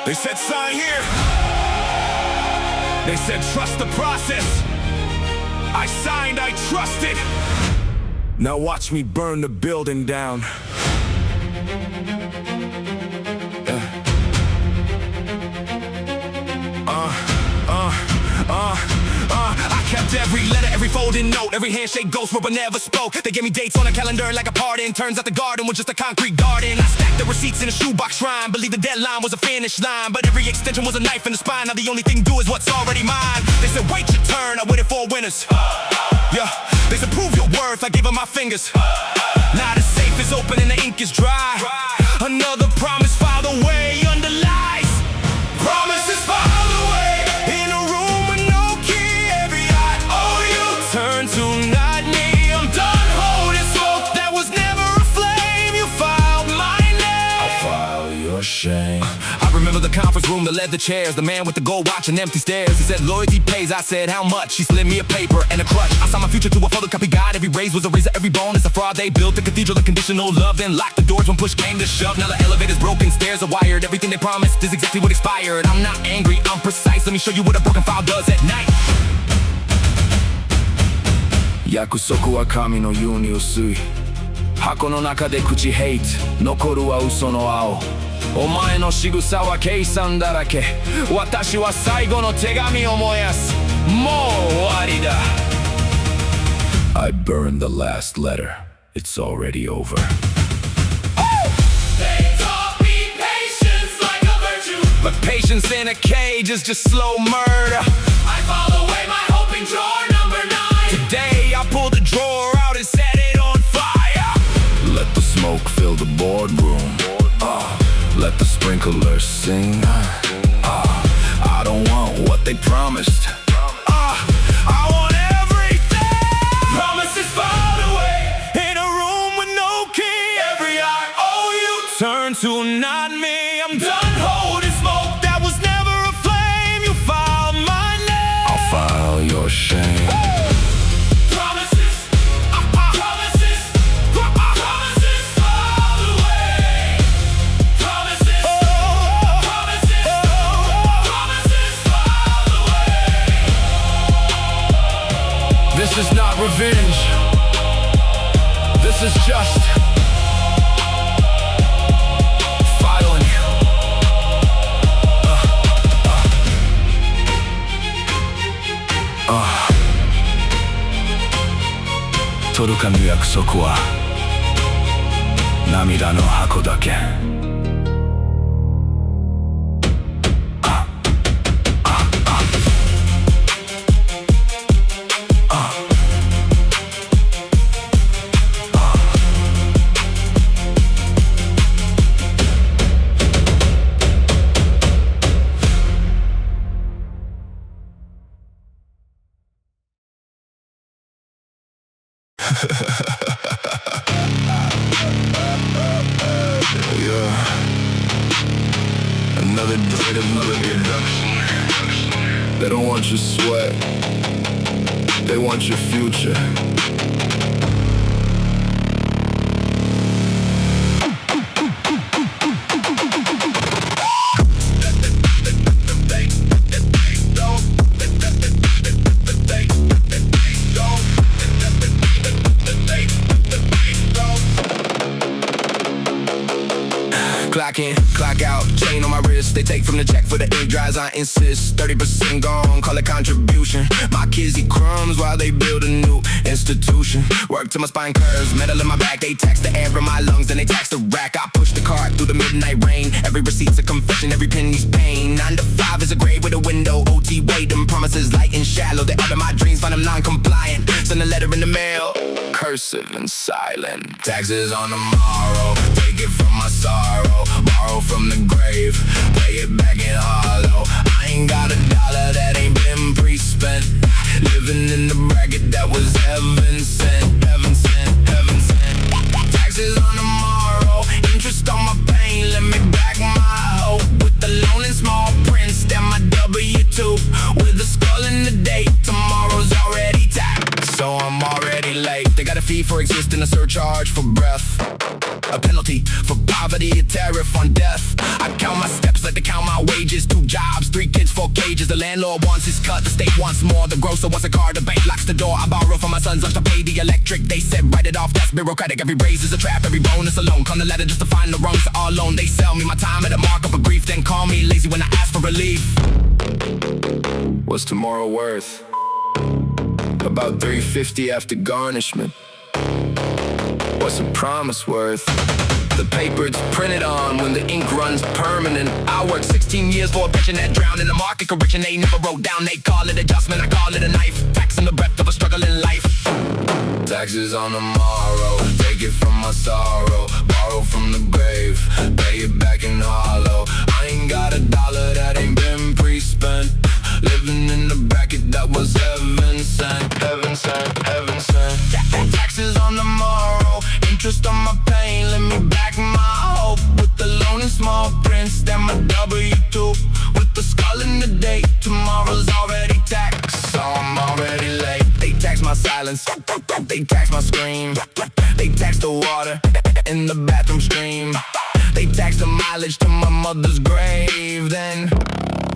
They said sign here. They said trust the process. I signed, I trusted. Now watch me burn the building down. I kept every letter, every folding note, every handshake ghost but never spoke. They gave me dates on a calendar like a pardon. Turns out the garden was just a concrete garden. I stacked the receipts in a shoebox shrine. Believe the deadline was a finish line, but every extension was a knife in the spine. Now the only thing do is what's already mine. They said wait your turn, I waited for winners. Yeah, they said prove your worth, I gave them my fingers. Now the safe is open and the ink is dry. Another promise filed away under lies. Promises filed away in a room with no key. Every I owe you turn to not me. I'm done holding smoke that was never a flame. You filed my name, I'll file your shame. I remember the conference room, the leather chairs, the man with the gold watch and empty stares. He said loyalty pays, I said how much? He slid me a paper and a crutch. I saw my future to a photocopy guide. Every raise was a razor, every bone is a fraud. They built the cathedral of conditional love, then locked the doors when push came to shove. Now the elevator's broken, stairs are wired. Everything they promised is exactly what expired. I'm not angry, I'm precise. Let me show you what a broken file does at night. 約束は神のように薄い。箱の中で口ヘイト、残るは嘘の青。お前の仕草は計算だらけ。私は最後の手紙を燃やす。もう終わりだ。I burned the last letter. It's already over. They taught me patience like a virtue, But patience in a cage is just slow murder. I file away my hoping drawer number 9. Today I pulled the drawer out and set it on fire. Let the smoke fill the boardroom. Let the sprinklers sing. I don't want what they promised. I want everything. Promises filed away In a room with no key. every I owe you Turn to not me. I'm done holding smoke That was never a flame. You filed my name. I'll file your shame. promises promises promises filed away promises promises promises filed away. This is not revenge. This is just filing. 取るかの約束は涙の箱だけ。Another day to live it. They don't want your sweat. They want your future. Clock in, clock out, chain on my wrist. They take from the check for the ink dries, I insist. 30% gone, call it contribution. My kids eat crumbs while they build a new institution. Work till my spine curves, metal in my back. They tax the air from my lungs, then they tax the rack. I push the cart through the midnight rain. Every receipt's a confession, every penny's pain. 9 to 5 is a grave with a window. OT wait, them promises light and shallow. They up in my dreams, find them non-compliant. Send a letter in the mail, cursive and silent. Taxes on tomorrow, take it from my sorrow. Borrow from the grave, pay it back in hollow. I ain't got a dollar that ain't been pre-spent. Living in the bracket that was heaven sent, heaven sent, heaven sent. Taxes on tomorrow, interest on my pain. Let me back my hope with the loan in small print. Stamp my W-2 with a skull in the date. Tomorrow's already tapped, so I'm already late. They got a fee for for existing, a surcharge for breath, a penalty for poverty, a tariff on death. I count my steps like they count my wages. 2 jobs, 3 kids, 4 cages. The landlord wants his cut, the state wants more. The grocer wants a car, the bank locks the door. I borrow from my sons lunch to pay the electric. They said write it off, that's bureaucratic. Every raise is a trap, every bonus alone. Come the ladder just to find the rungs, so all alone. They sell me my time at a markup of grief, then call me lazy when I ask for relief. What's tomorrow worth? About $3.50 after garnishment. What's a promise worth? The paper it's printed on when the ink runs permanent. I worked 16 years for a pension that drowned in the market correction. They never wrote down, they call it adjustment, I call it a knife. Taxing the breath of a struggling life. Taxes on tomorrow, take it from my sorrow. Borrow from the grave, pay it back in hollow. I ain't got a dollar that ain't been pre-spent. Living in the bracket that was heaven sent. Heaven sent, heaven sent. Taxes on tomorrow, interest on my pain. Let me back my hope with the loan in small prints. Then my W-2 with the skull in the date. Tomorrow's already taxed, so I'm already late. They tax my silence, they tax my scream. They tax the water in the bathroom stream. They tax the mileage to my mother's grave. Then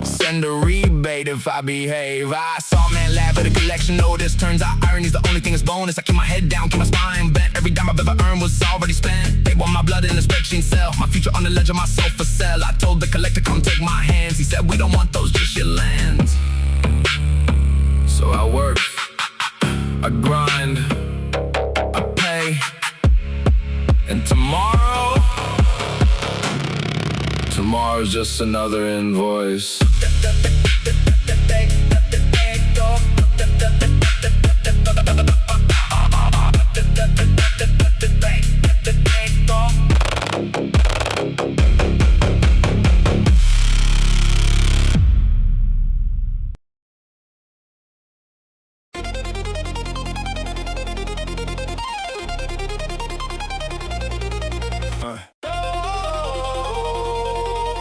send a rebate if I behave. I saw a man laugh at a collection notice. Turns out irony's the only thing that's bonus. I keep my head down, keep my spine bent. Every dime I've ever earned was already spent. They want my blood in a spreadsheet cell. My future on the ledger, my soul for sale. I told the collector, come take my hands. He said, we don't want those, just your lands. So I work, I grind, I pay. And tomorrow's just another invoice.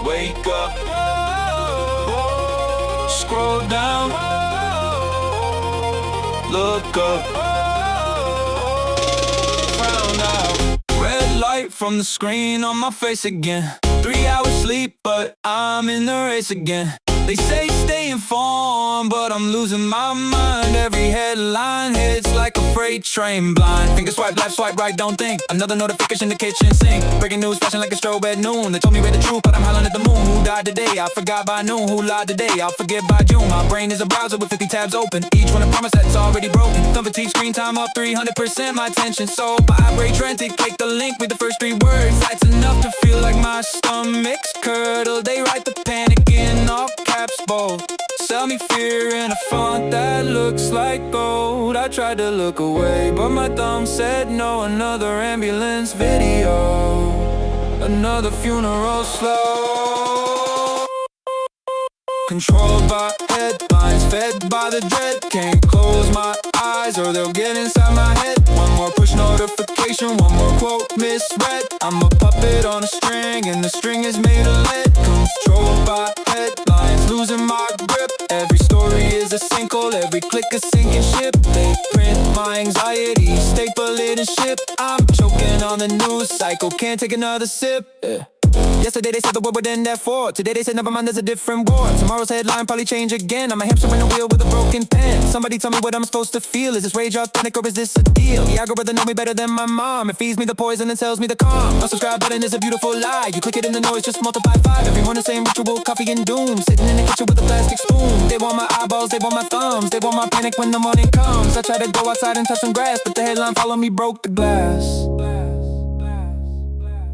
Wake up, scroll down, look up, frown out. Red light from the screen on my face again. 3 hours sleep, but I'm in the race again. They say stay informed, but I'm losing my mind. Every headline hits like a freight train blind. Finger swipe left, swipe right, don't think. Another notification in the kitchen sink. Breaking news flashing like a strobe at noon. They told me read the truth, but I'm howling at the moon. Who died today? I forgot by noon. Who lied today? I'll forget by June. My brain is a browser with 50 tabs open. Each one a promise that's already broken. Thumb fatigue, screen time up 300%. My attention so vibrate, frantic. Click the link with the first 3 words. That's enough to feel like my stomach's curdled. They write the panic in all caps bold. Sell me fear in a font that looks like gold. I tried to look away, but my thumb said no. Another ambulance video, another funeral slow. Controlled by headlines, fed by the dread. Can't close my eyes or they'll get inside my head. One more push notification, one more quote misread. I'm a puppet on a string and the string is made of lead. Controlled by headlines, losing my grip. Every story is a sinkhole, every click a sinking ship. They print my anxiety, staple it and ship. I'm choking on the news cycle, can't take another sip. Yesterday they said the world would end at 4. Today they said never mind, there's a different war. Tomorrow's headline probably change again. I'm a hamster in a wheel with a broken pen. Somebody tell me what I'm supposed to feel. Is this rage authentic or is this a deal? The algorithm know me better than my mom. It feeds me the poison and tells me the calm. Unsubscribe button is a beautiful lie. You click it in the noise, just multiply 5. Everyone the same ritual, coffee and doom. Sitting in the kitchen with a plastic spoon. They want my eyeballs, they want my thumbs. They want my panic when the morning comes. I try to go outside and touch some grass, but the headline follow me broke the glass.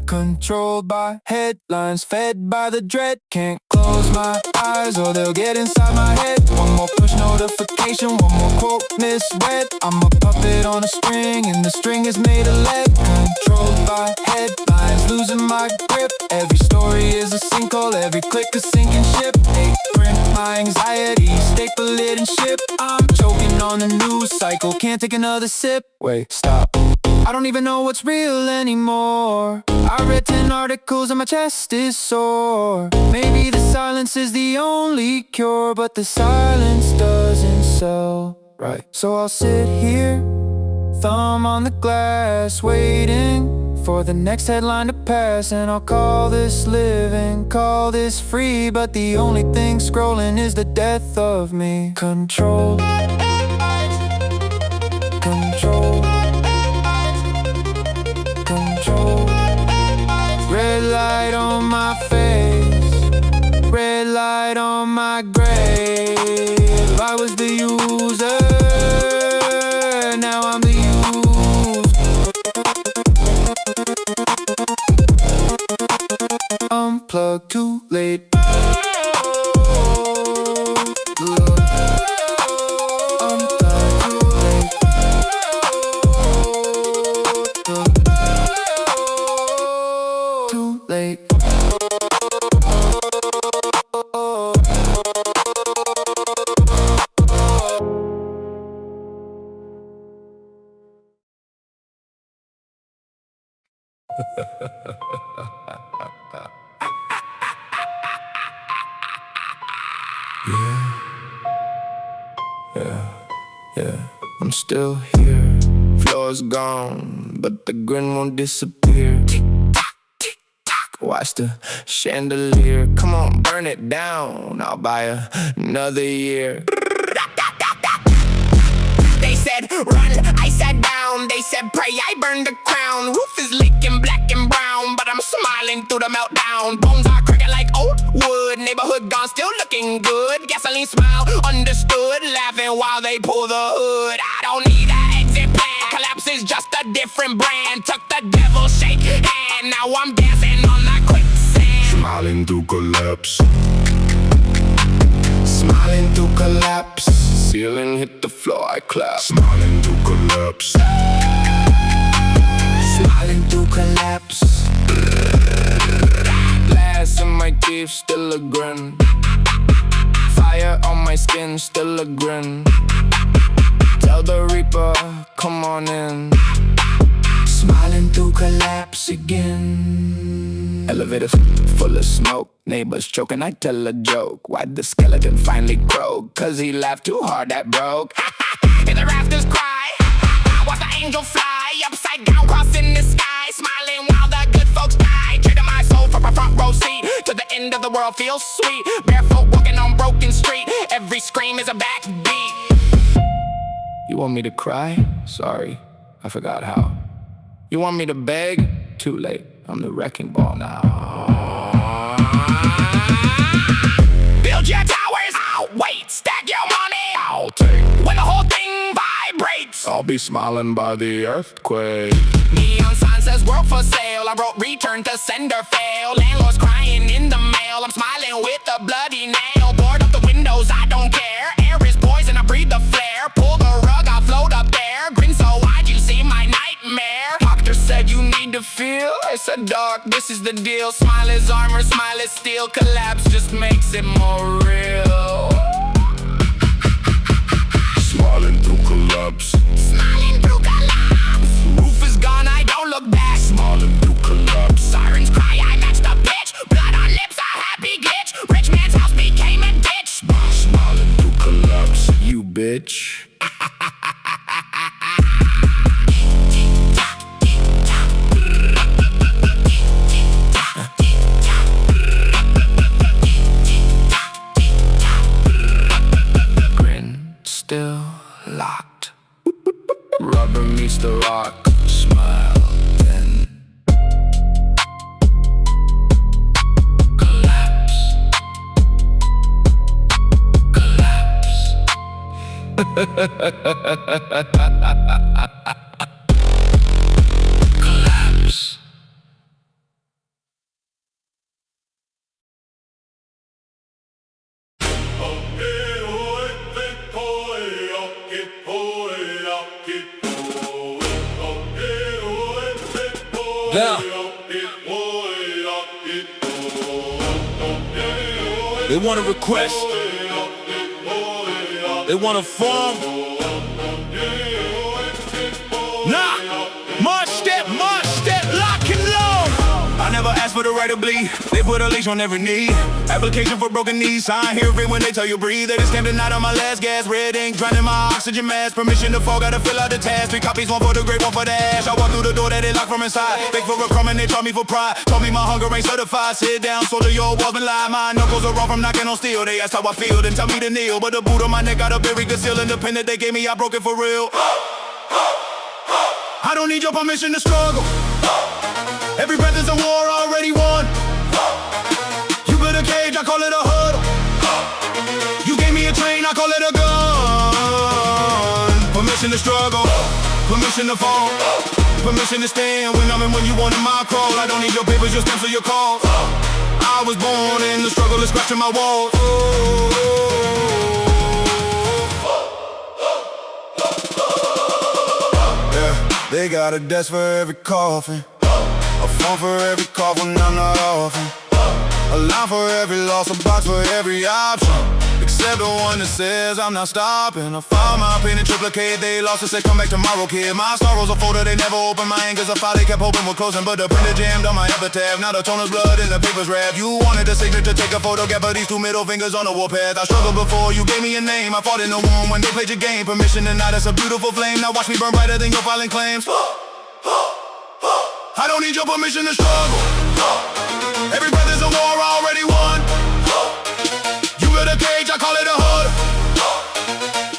Controlled by headlines, fed by the dread. Can't close my eyes or they'll get inside my head. One more push notification, one more quote misread. I'm a puppet on a string and the string is made of lead. Controlled by headlines, losing my grip. Every story is a sinkhole, every click a sinking ship. They print my anxiety, staple it and ship. I'm choking on the news cycle, can't take another sip. Wait, stop. I don't even know what's real anymore. I read 10 articles and my chest is sore. Maybe the silence is the only cure, but the silence doesn't sell right. So I'll sit here, Thumb on the glass, waiting for the next headline to pass. And I'll call this living, call this free, but the only thing scrolling is the death of me. Control, control, control. Red light on my face, red light on my grave. I was the user, now I'm the used. Unplugged too late. Too late. Yeah, I'm still here. Floor's gone, but the grin won't disappear. Tick tock, tick tock. Watch the chandelier. Come on, burn it down. I'll buy another year. They said run, I sat down. They said pray, I burned the crown. Roof is leaking black and brown, but I'm smiling through the meltdown. Bones are cracking like old wood. Neighborhood gone, still looking good. Gasoline smile, understood. Laughing while they pull the hood. I don't need an exit plan. Collapse is just a different brand. Took the devil, shake hand. Now I'm dancing on that quicksand. Smiling through collapse. Smiling through collapse. Ceiling hit the floor, I clap. Smiling through collapse. Smiling through collapse. Glass in my teeth, still a grin. Fire on my skin, still a grin. Tell the reaper, come on in. Smiling through collapse again. Elevator full of smoke. Neighbors choking, I tell a joke. Why'd the skeleton finally croak? Cause he laughed too hard, that broke. Hear the rafters cry. Watch the angel fly. Upside down, crossing the sky. Smiling while the good folks die. Trading my soul for a front row seat. To the end of the world feels sweet. Barefoot walking on broken street. Every scream is a backbeat. You want me to cry? Sorry, I forgot how. You want me to beg? Too late, I'm the wrecking ball now. Build your towers, I'll wait. Stack your money, I'll take. when the whole thing vibrates. I'll be smiling by the earthquake. Neon sign says world for sale. I wrote return to sender fail. Landlord's crying in the mail. I'm smiling with a bloody nail. Board up the windows, I don't care. Air is poison, I breathe the flare. Pull the rug, I'll float up there. Grin so wide you see my nightmare. Doctor said you need to feel. I said dark, this is the deal. Smile is armor, smile is steel. Collapse just makes it more real. Smiling through collapse. Smiling through collapse. Roof is gone, I don't look back. Smiling through collapse. Sirens cry, I match the pitch. Blood on lips, a happy glitch. Rich man's house became a ditch. Smiling through collapse. You bitch. Grin still locked. Rubber meets the rock. Smile then collapse. Collapse. Collapse. Yeah. They want a request. They want a form. Nah, march that, lock and low. I never asked for the right to bleed. They put a leash on every knee. Application for broken knees. I ain't hear it when they tell you breathe. They just came tonight on my last gas. Red ink drowning my oxygen mask. Permission to fall, gotta fill out the task. 3 copies, 1 for the grave, 1 for the ash. I walk through the door that they locked from inside. Big for a crumb and they taught me for pride. Told me my hunger ain't certified. Sit down, soldier, your walls been lied. My knuckles are raw from knocking on steel. They asked how I feel, then tell me to kneel. But the boot on my neck got a very good seal. Independent they gave me, I broke it for real. I don't need your permission to struggle. Every breath is a war already won. You built a cage, I call it a huddle. You gave me a train, I call it a gun. Permission to struggle, permission to fall, permission to stand when I'm in when you wanted my crawl. I don't need your papers, your stamps, or your calls. I was born in the struggle is scratching my walls. They got a desk for every coffin, a phone for every call when I'm not often, a line for every loss, a box for every option, except the one that says I'm not stopping. I filed my pain in triplicate, they lost and said come back tomorrow, kid. My sorrows a folder, they never opened. My anger's a file, they kept hoping we're closing, but the printer jammed on my epitaph. Now the toner's blood and the paper's wrapped. You wanted a signature to take a photograph of these 2 middle fingers on the warpath. I struggled before, you gave me a name. I fought in the womb when they played your game. Permission to not, that's a beautiful flame. Now watch me burn brighter than your filing claims. I don't need your permission to struggle. Every breath is a war already won. You built a cage, I call it a hood.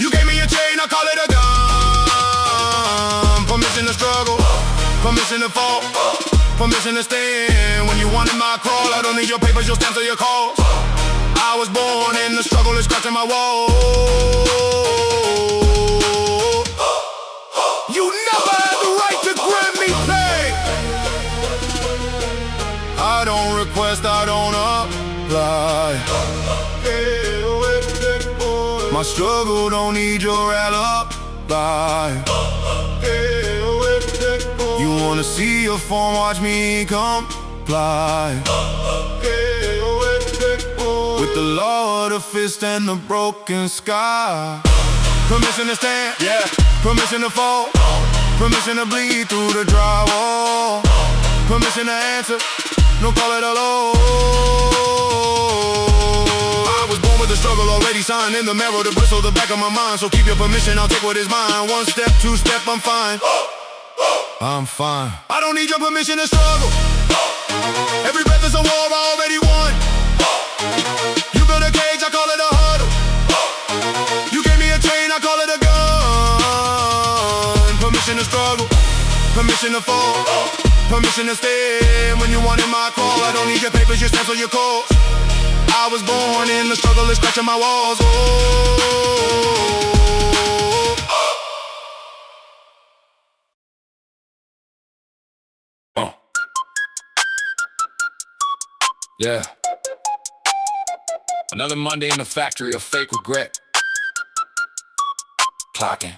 You gave me a chain, I call it a gun. Permission to struggle, permission to fall, permission to stand when you wanted my crawl. I don't need your papers, your stamps, or your calls. I was born in the struggle, it's scratching my wall. You never had the right to grant me pay. I don't request, I don't apply. My struggle don't need your alibi. You wanna see your form, watch me comply. With the law of the fist and the broken sky. Permission to stand, yeah. Permission to fall, permission to bleed through the drywall, permission to answer, no call it a law. I was born with the struggle already signed in the marrow to bristle the back of my mind. So keep your permission, I'll take what is mine. 1 step, 2 step, I'm fine. I'm fine. I don't need your permission to struggle. Every breath is a war already won. You built a cage, I call it a huddle. You gave me a chain, I call it a gun. Permission to struggle, permission to fall, permission to stand when you wanted my call. I don't need your papers, your stamps, or your calls. I was born in the struggle, it's scratching my walls. Yeah. Another Monday in the factory of fake regret. Clocking.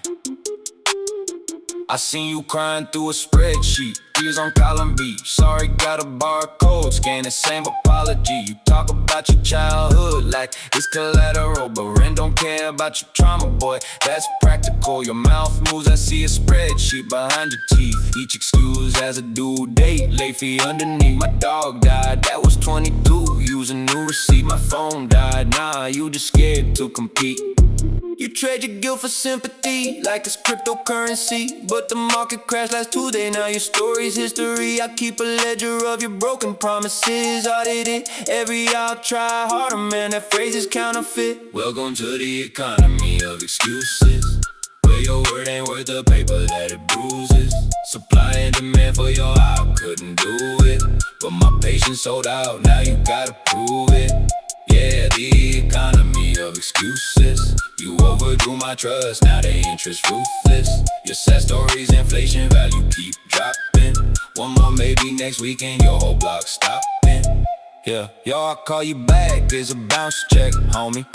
I seen you crying through a spreadsheet. Tears on column B. Sorry, got a barcode. Scan the same apology. You talk about your childhood like it's collateral, but Ren don't care about your trauma, boy. That's practical. Your mouth moves, I see a spreadsheet behind your teeth. Each excuse has a due date. Late fee underneath. My dog died, that was 22. Use a new receipt. My phone died. Nah, you just scared to compete. You trade your guilt for sympathy like it's cryptocurrency. But the market crashed last Tuesday, now your story's history. I keep a ledger of your broken promises. Audited every hour, I'll try harder, man, that phrase is counterfeit. Welcome to the economy of excuses, where your word ain't worth the paper that it bruises. Supply and demand for your I couldn't do it, but my patience sold out, now you gotta prove it. Yeah, the economy of excuses. You overdrew my trust, now the interest ruthless. Your sad stories, inflation value keep dropping. One more maybe next week and your whole block stopping. Yeah, yo, I'll call you back, it's a bounce check, homie.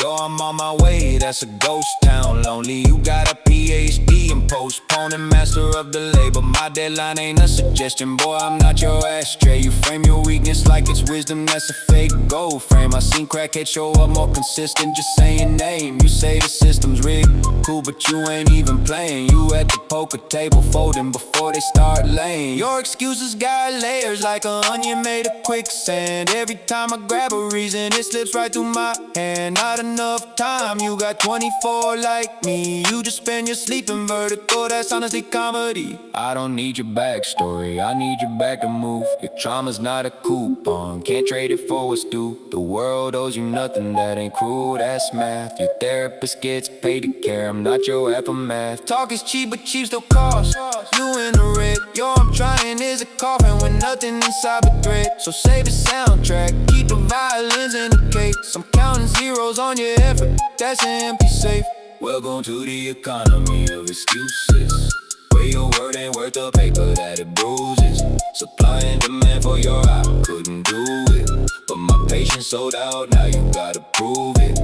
Yo, I'm on my way, that's a ghost town. Lonely, you got a PhD in postponing, master of the labor. My deadline ain't a suggestion, boy, I'm not your ashtray. You frame your weakness like it's wisdom, that's a fake gold frame. I seen crackheads show up more consistent, just saying name. You say the system's rigged, cool, but you ain't even playing. You at the poker table folding before they start laying. Your excuses got layers like an onion made of quicksand. Every time I grab a reason, it slips right through my hand. Not enough time, you got 24 like me. You just spend your sleep in vertigo, that's honestly comedy. I don't need your backstory, I need your back to move. Your trauma's not a coupon, can't trade it for what's due. The world owes you nothing, that ain't cruel, that's math. Your therapist gets paid to care, I'm not your aftermath. Talk is cheap, but cheap still costs. You in the red, yo, I'm trying is a coffin with nothing inside but thread. So save the soundtrack, keep the violins in the case. I'm counting zeros on your effort, that's an empty safe. Welcome to the economy of excuses, where your word ain't worth the paper that it bruises. Supply and demand for your I couldn't do it, but my patience sold out, now you gotta prove it.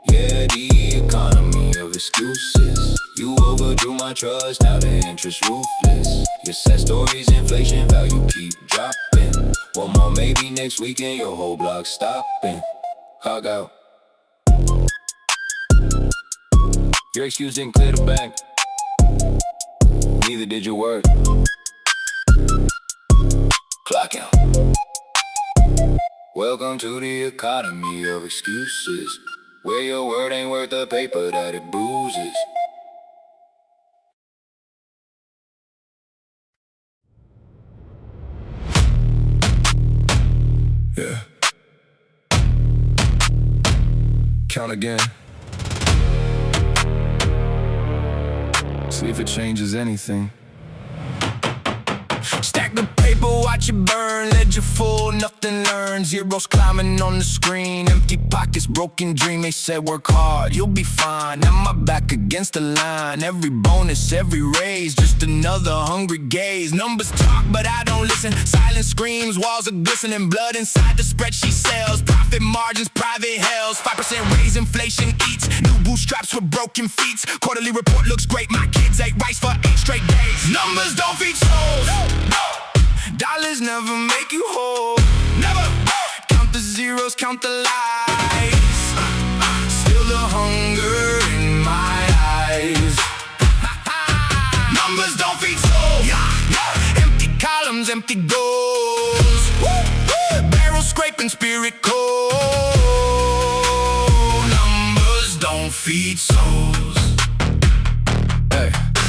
Yeah, the economy of excuses. You overdrew my trust, now the interest ruthless. Your sad stories, inflation, value keep dropping. One more maybe next weekend, your whole block stopping. Hug out. Your excuse didn't clear the bank, neither did your word. Clock out. Welcome to the economy of excuses, where your word ain't worth the paper that it bruises. Yeah. Count again. See if it changes anything. Stack the paper, watch it burn. Ledger full, nothing learned. Zeros climbing on the screen. Empty pockets, broken dream. They said work hard, you'll be fine. Now my back against the line. Every bonus, every raise, just another hungry gaze. Numbers talk, but I don't listen. Silence screams, walls are glistening. Blood inside the spreadsheet cells. Profit margins, private hells. 5% raise, inflation eats. New bootstraps with broken feet. Quarterly report looks great. My kids ate rice for 8 straight days. Numbers don't feed souls. Dollars never make you whole. Never. Count the zeros, count the lies. Still the hunger in my eyes. Numbers don't feed souls. Empty columns, empty goals. Barrel scraping, spirit cold. Numbers don't feed souls.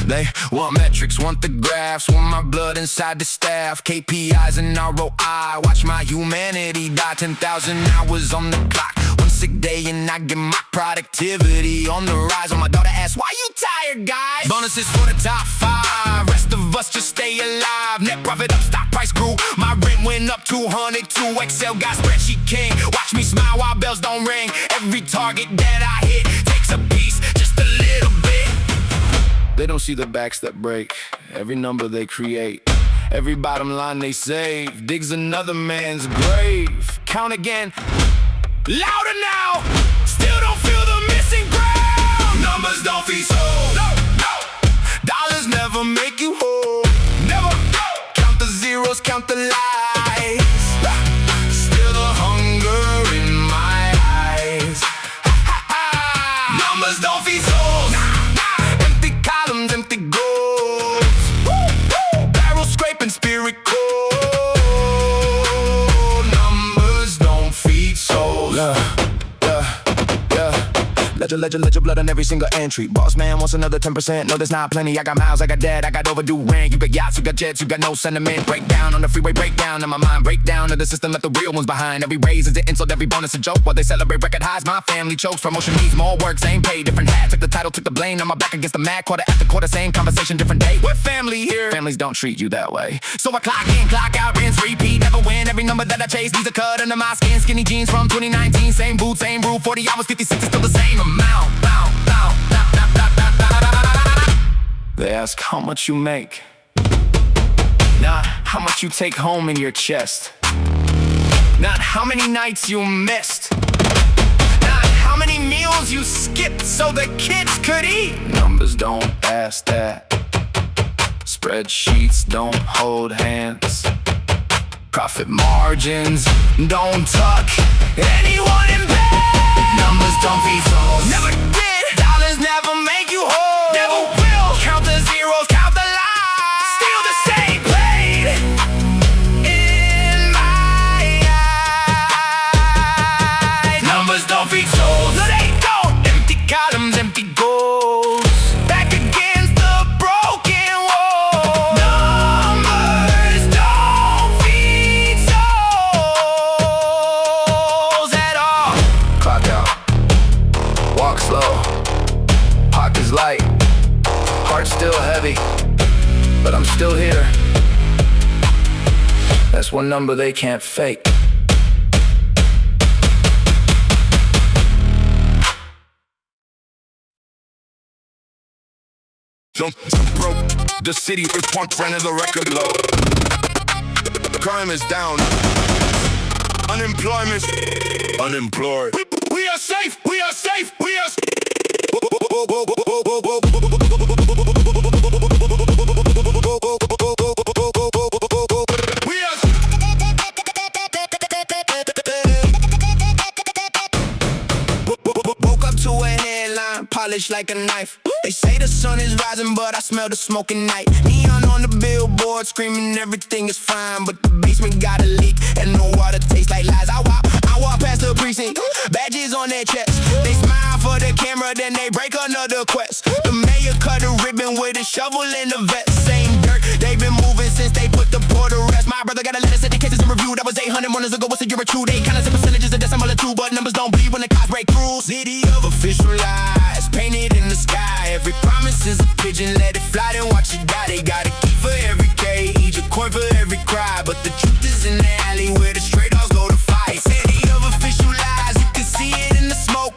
They want metrics, want the graphs, want my blood inside the staff. KPIs and ROI, watch my humanity die. 10,000 hours on the clock, one sick day and I get my productivity on the rise. When my daughter asks, why you tired, guys? Bonuses for the top 5, rest of us just stay alive. Net profit up, stock price grew, my rent went up 202. Excel got spreadsheet king, watch me smile while bells don't ring. Every target that I hit takes a piece, just a little bit. They don't see the backs that break, every number they create, every bottom line they save, digs another man's grave. Count again, louder now, still don't feel the missing ground. Numbers don't feed souls. No, no. Dollars never make you whole. Never. Count the zeros, count the lies. Still the hunger in my eyes. Numbers don't feed souls. Empty goals. Barrel scraping, spirit cold. Numbers don't feed souls. Ledger, blood on every single entry. Boss man wants another 10%. No, there's not plenty. I got miles, I got debt, I got overdue rent. You got yachts, you got jets, you got no sentiment. Breakdown on the freeway, breakdown in my mind. Breakdown of the system, left the real ones behind. Every raise is an insult, every bonus a joke. While they celebrate record highs, my family chokes. Promotion needs more work, same pay, different hat. Took the title, took the blame. On my back against the mat. Quarter after quarter, same conversation, different day. We're family here. Families don't treat you that way. So I clock in, clock out, rinse, repeat. Never win, every number that I chase needs a cut under my skin. Skinny jeans from 2019. Same boots, same rule. 40 hours, 56 is still the same amount. They ask how much you make, not how much you take home in your chest, not how many nights you missed, not how many meals schools you skipped so the kids could eat. Numbers don't ask that. Spreadsheets don't hold hands. Profit margins don't tuck anyone in bed. Numbers don't feed souls. Never did. Dollars never make you whole. Never will. Count the zeros, count the lies. Still the same blade in my eyes. Numbers don't feed souls. No, they don't. Empty columns, empty goals. Back against the broken wall. Numbers don't feed souls at all. Clock out. Walk slow. Pockets light. Heart still heavy. But I'm still here. That's one number they can't fake. Jump broke. The city is punk friend of the record low. Crime is down. Unemployment. Unemployed. We are safe. We are safe. We are. Woke up to a headline, polished like a knife. They say the sun is rising, but I smell the smoke at night. Neon on the billboard, screaming everything is fine, but the basement got a leak, and no water tastes like lies. I walk past the precinct, badges on their chest. They smile for the camera, then they break another quest. The mayor cut a ribbon with a shovel in the vest. Same dirt, they've been moving since they put the poor to rest. My brother got a letter, said the cases in review. That was 800 runners ago, what's a year or two? They kinda say percentages of decimal or two, but numbers don't bleed when the cops break through. City of official lies, painted in the sky. Every promise is a pigeon, let it fly, then watch it die. They got a key for every cage, a coin for every cry. But the truth is in the alley where the stray dogs go to fight. City of official lies, you can see it in the smoke.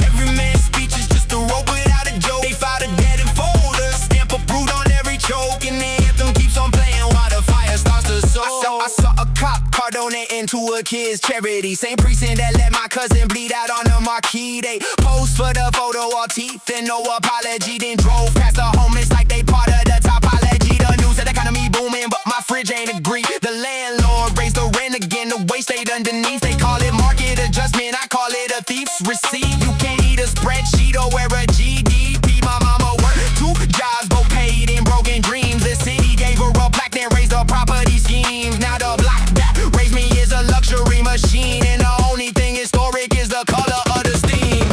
Every man's speech is just a rope without a joke. They filed a dead and folder, stamp approved on every choke. And the anthem keeps on playing while the fire starts to soar. I saw a cop car donating to a kid's charity. Same precinct that let my cousin bleed out on the marquee. They posed for the photo, all teeth and no apology. Then drove past the homeless like they part of the topology. The news said the economy booming, but my fridge ain't agree. The landlord raised the rent again, the waste stayed underneath. They call it market adjustment, I call it a thief's receipt. You can't eat a spreadsheet or wear a GDP. My mama worked 2 jobs, both paid in broken dreams. The city gave her a plaque, then raised the property schemes. Now the block that raised me is a luxury machine, and the only thing historic is the color of the steam.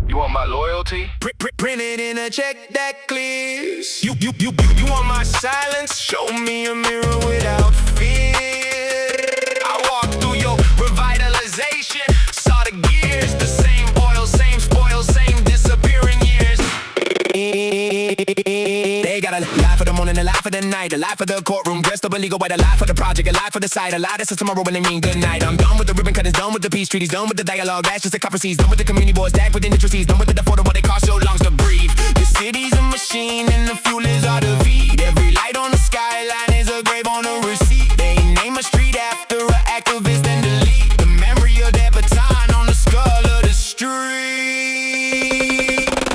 You want my loyalty? Printed in a check that clears. You want my silence? Show me a mirror without fear. I walked through your revitalization, saw the gears, the same oil, same spoil, same disappearing years. They got a lie for the morning, a lie for the night, a lie for the courtroom, dressed up illegal white, a lie for the project, a lie for the site, a lie that says tomorrow when they mean good night. I'm done with the ribbon cuttings, done with the peace treaties, done with the dialogue, that's just the copper seas, done with the community boys, stacked with intricacies, done with the affordable, they cost your lungs to breathe. The city's a machine and the fuel is our defeat. Every light on the skyline is a grave on a receipt. They name a street after an activist and delete the memory of that baton on the skull of the street.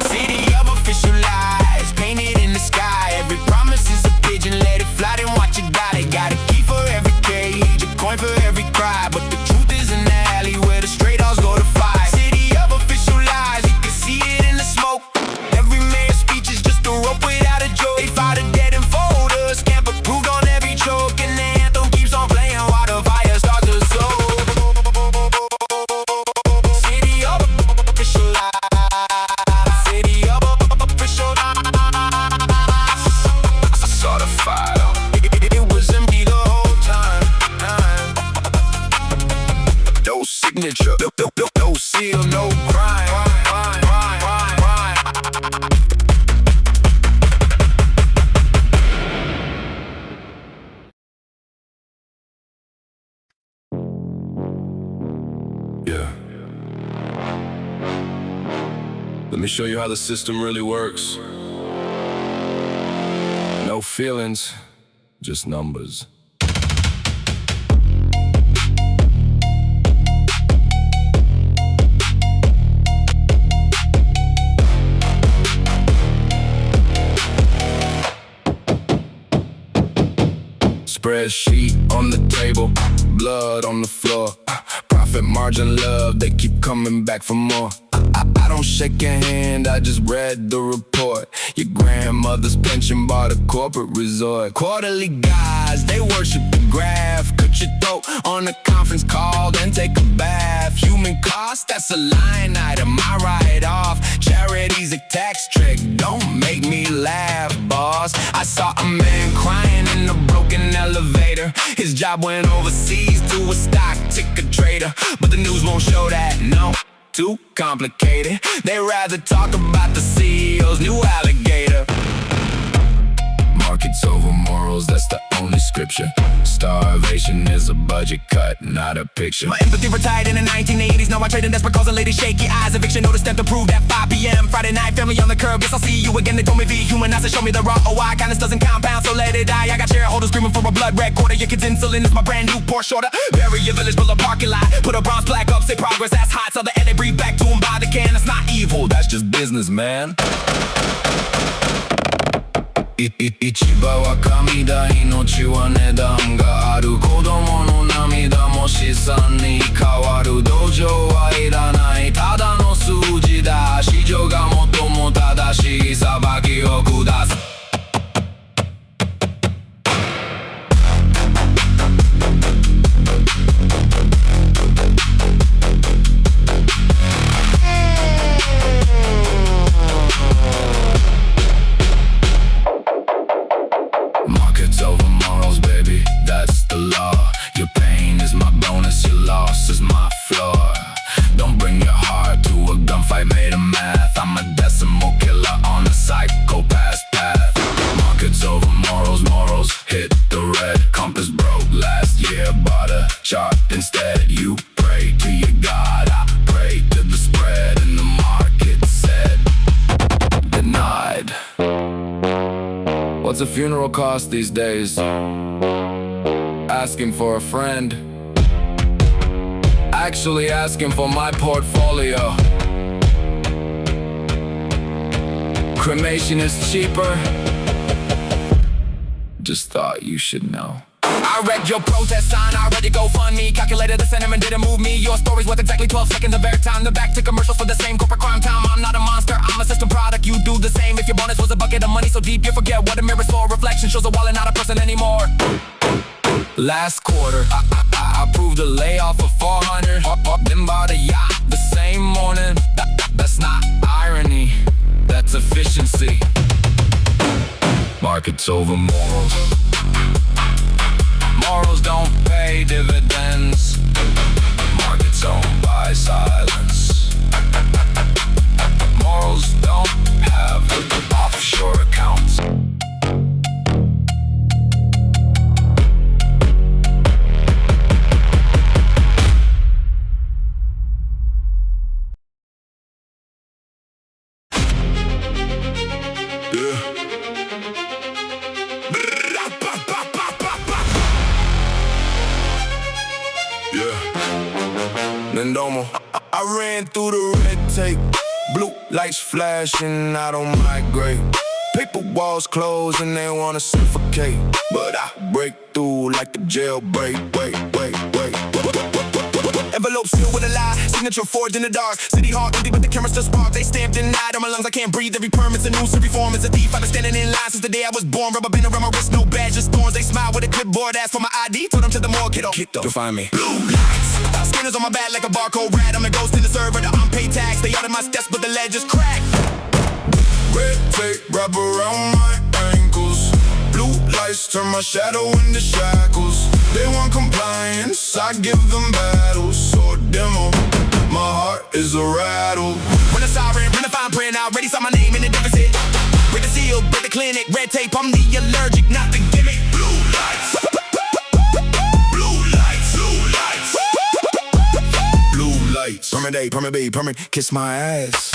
City of official lies, painted in the sky. Every promise is a pigeon, let it fly, then watch it die. They got a key for every cage, a coin for every cry. But the truth is in the alley where the stray dogs go to fight. City of official lies, you can see it in the smoke. Every man's speech is just a rope without a joke. They filed a dead and folder, stamp approved on every choke. And the anthem keeps on playing while the fire starts to soar. City of official lies, city of official lies. I saw the file. It was empty the whole time. No signature, no seal, no crime. Yeah. Let me show you how the system really works. No feelings, just numbers. spreadsheet on the table, blood on the floor. Profit margin love, they keep coming back for more. I don't shake your hand, I just read the report. Your grandmother's pension bought a corporate resort. Quarterly guys, they worship the graph. Cut your throat on a conference call, then take a bath. Human cost, that's a line item, I write off. Charity's a tax trick, don't make me laugh, boss. I saw a man crying in a broken elevator. His job went overseas to a stock ticker trader, but the news won't show that, no. Too complicated. They rather talk about the CEO's new alligator. Markets over morals, that's the only scripture. Starvation is a budget cut, not a picture. My empathy retired in the 1980s. Now I trade in desperate calls and ladies shaky eyes. Eviction notice stamp to prove that 5 p.m. Friday night, family on the curb. Guess I'll see you again. They told me be human. I said show me the raw OI. Kindness doesn't compound, so let it die. I got shareholders screaming for a blood red quarter. Your kid's insulin is my brand new Porsche order. Bury your village, build a parking lot. Put a bronze plaque up, say progress, that's hot. So the air they breathe back to them by the can. It's not evil, that's just business, man. 市場は神だ、命は値段がある。子供の涙も資産に変わる。同情はいらない、ただの数字だ。市場が最も正しい裁きを下す。Markets over morals, baby, that's the law. Your pain is my bonus, your loss is my floor. Don't bring your heart to a gunfight made of math. I'm a decimal killer on a psychopath path. Markets over morals, morals hit the red. Compass broke last year, bought a chart instead. You pray to your God, I pray to the spread. And the market said, denied. What's a funeral cost these days? Asking for a friend. Actually asking for my portfolio. Cremation is cheaper. Just thought you should know. I read your protest sign, I read your GoFundMe. Calculated the sentiment didn't move me. Your story's worth exactly 12 seconds of airtime. The back to commercials for the same corporate crime time. I'm not a monster, I'm a system product. You do the same. If your bonus was a bucket of money so deep you forget what a mirror's for. Reflection shows a wallet, not a person anymore. Last quarter, I approved a layoff of 400. Then bought a yacht the same morning. That's not irony, that's efficiency. Markets over morals. Morals don't pay dividends. Markets owned by silence. Morals don't have offshore accounts. Nendomo. I ran through the red tape. Blue lights flashing, I don't migrate. Paper walls closed and they wanna suffocate. But I break through like a jailbreak. Wait. Envelope sealed with a lie, signature forged in the dark. City hall empty but the camera still spark. They stamped in night on my lungs, I can't breathe. Every permit's a noose, every form is a thief. I've been standing in line since the day I was born. Rubber band around my wrist, no badge, just thorns. They smile with a clipboard, ask for my ID. Told them to the mall, kiddo, to find me. Blue lights, scanners on my back like a barcode rat. I'm a ghost in the server, the unpaid tax. They ordered my steps but the ledge is cracked. Red tape wrap around my ankles. Blue lights turn my shadow into shackles. They want compliance, I give them battles. So demo, my heart is a rattle. When the siren, when the fine print, I already saw my name in the deficit. Break the seal, break the clinic. Red tape, I'm the allergic, not the gimmick. Blue lights. Blue lights, blue lights. Blue lights. Permit A, permit B, permit, kiss my ass.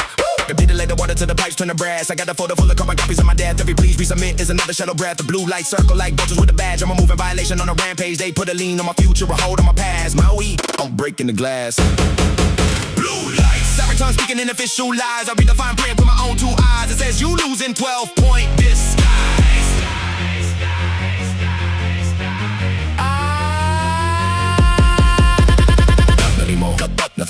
I did it like the water to the pipes turn to brass. I got a photo full of carbon copies of my death. Every please resubmit is another shadow breath. The blue light circle like vultures with a badge. I'm a moving violation on a rampage. They put a lien on my future, a hold on my past. My weed, I'm breaking the glass. Blue lights. Sabaton speaking in official lies. I read the fine print with my own 2 eyes. It says you losing 12-point disguise.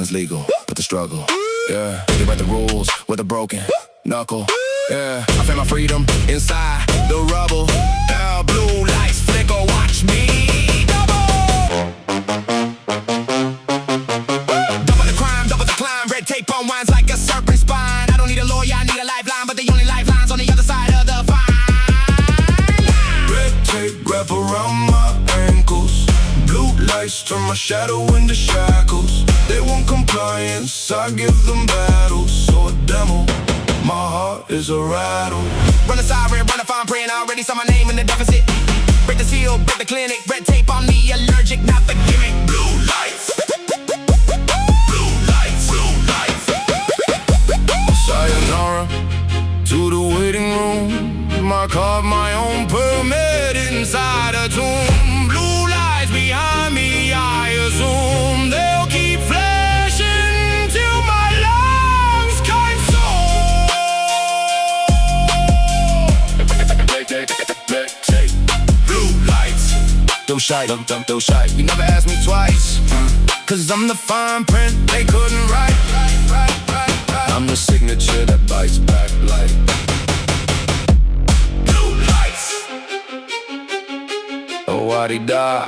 was legal, but the struggle, yeah. They write the rules with a broken knuckle, yeah. I found my freedom inside the rubble. Yeah, blue lights flicker, watch me double. Double the crime, double the climb. Red tape unwinds like a serpent spine. I don't need a lawyer, I need a lifeline, but the only lifeline's on the other side of the fine. Red tape wrap around my ankles. Blue lights turn my shadow into shackles. They want compliance, I give them battles. So a demo, my heart is a rattle. Run a siren, run a fine praying. I already saw my name in the deficit. Break the seal, break the clinic. Red tape on me, allergic, not the gimmick. Blue lights, blue lights, blue lights. Sayonara to the waiting room. My car, my own permit inside a tomb. Blue lights behind me, I assume they'll keep flashing till my lungs can't soar. Blue lights, Do shy, do shy. You never asked me twice, cause I'm the fine print they couldn't write. I'm the signature that bites back like blue lights. Oh, why'd he die?